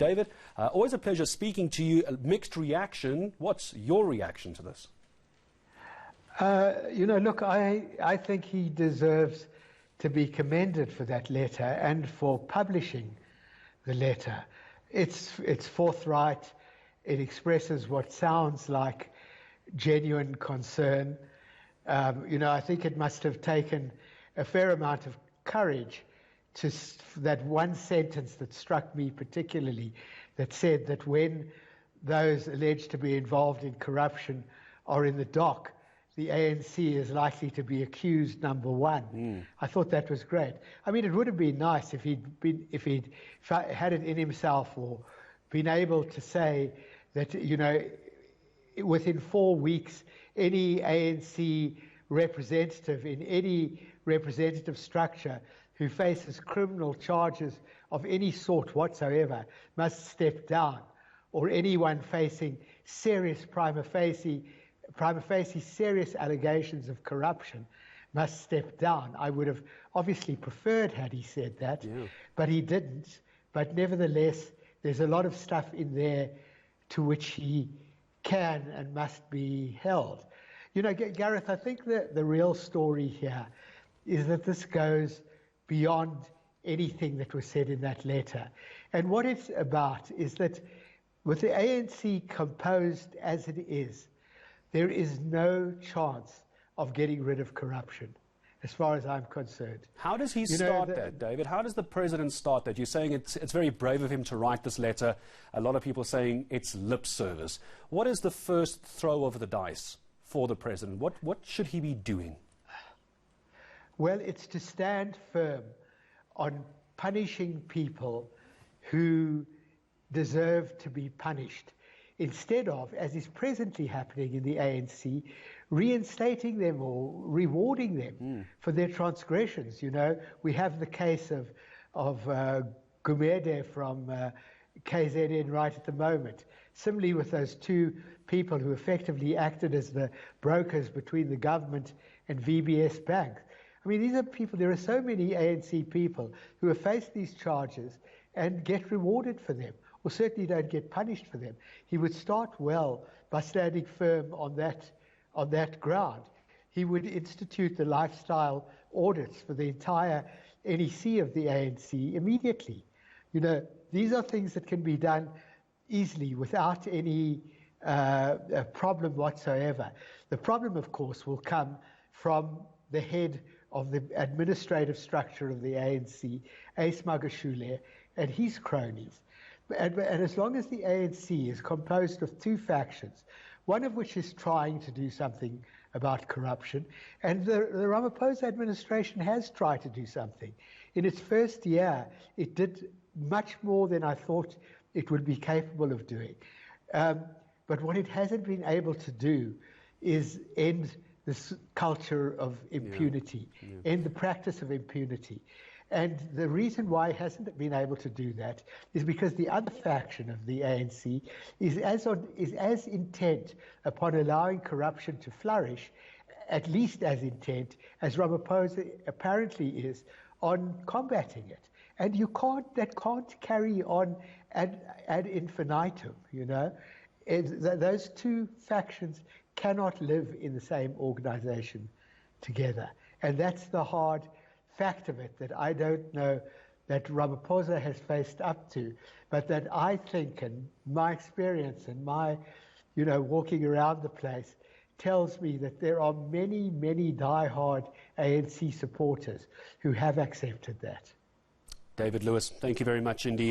David, always a pleasure speaking to you. A mixed reaction. What's your reaction to this? Look, I think he deserves to be commended for that letter and for publishing the letter. It's forthright. It expresses what sounds like genuine concern. I think it must have taken a fair amount of courage to that one sentence that struck me particularly, that said that when those alleged to be involved in corruption are in the dock, the ANC is likely to be accused number one. I thought that was great. I mean, it would have been nice if he'd had it in himself or been able to say that, within 4 weeks, any ANC representative in any representative structure who faces criminal charges of any sort whatsoever must step down, or anyone facing serious prima facie serious allegations of corruption must step down. I would have obviously preferred had he said that, but he didn't. But nevertheless, there's a lot of stuff in there to which he can and must be held. Gareth, I think the real story here is that this goes beyond anything that was said in that letter. And what it's about is that with the ANC composed as it is, there is no chance of getting rid of corruption, as far as I'm concerned. How does he start that, David? How does the president start that? You're saying it's very brave of him to write this letter. A lot of people saying it's lip service. What is the first throw of the dice for the president? What should he be doing? Well, it's to stand firm on punishing people who deserve to be punished, instead of, as is presently happening in the ANC, reinstating them or rewarding them for their transgressions. We have the case of Gumede from KZN right at the moment. Similarly with those two people who effectively acted as the brokers between the government and VBS Bank. I mean, these are people, there are so many ANC people who have faced these charges and get rewarded for them, or certainly don't get punished for them. He would start well by standing firm on that ground. He would institute the lifestyle audits for the entire NEC of the ANC immediately. These are things that can be done easily without any problem whatsoever. The problem, of course, will come from the head of the administrative structure of the ANC, Ace Magashule, and his cronies. And as long as the ANC is composed of two factions, one of which is trying to do something about corruption, and the Ramaphosa administration has tried to do something. In its first year, it did much more than I thought it would be capable of doing. But what it hasn't been able to do is end this culture of impunity, end the practice of impunity. And the reason why it hasn't been able to do that is because the other faction of the ANC is as intent upon allowing corruption to flourish, at least as intent as Ramaphosa apparently is on combating it. And that can't carry on ad infinitum, Those two factions cannot live in the same organization together. And that's the hard fact of it that I don't know that Ramaphosa has faced up to, but that I think, and my experience and my, walking around the place tells me that there are many, many die-hard ANC supporters who have accepted that. David Lewis, thank you very much indeed.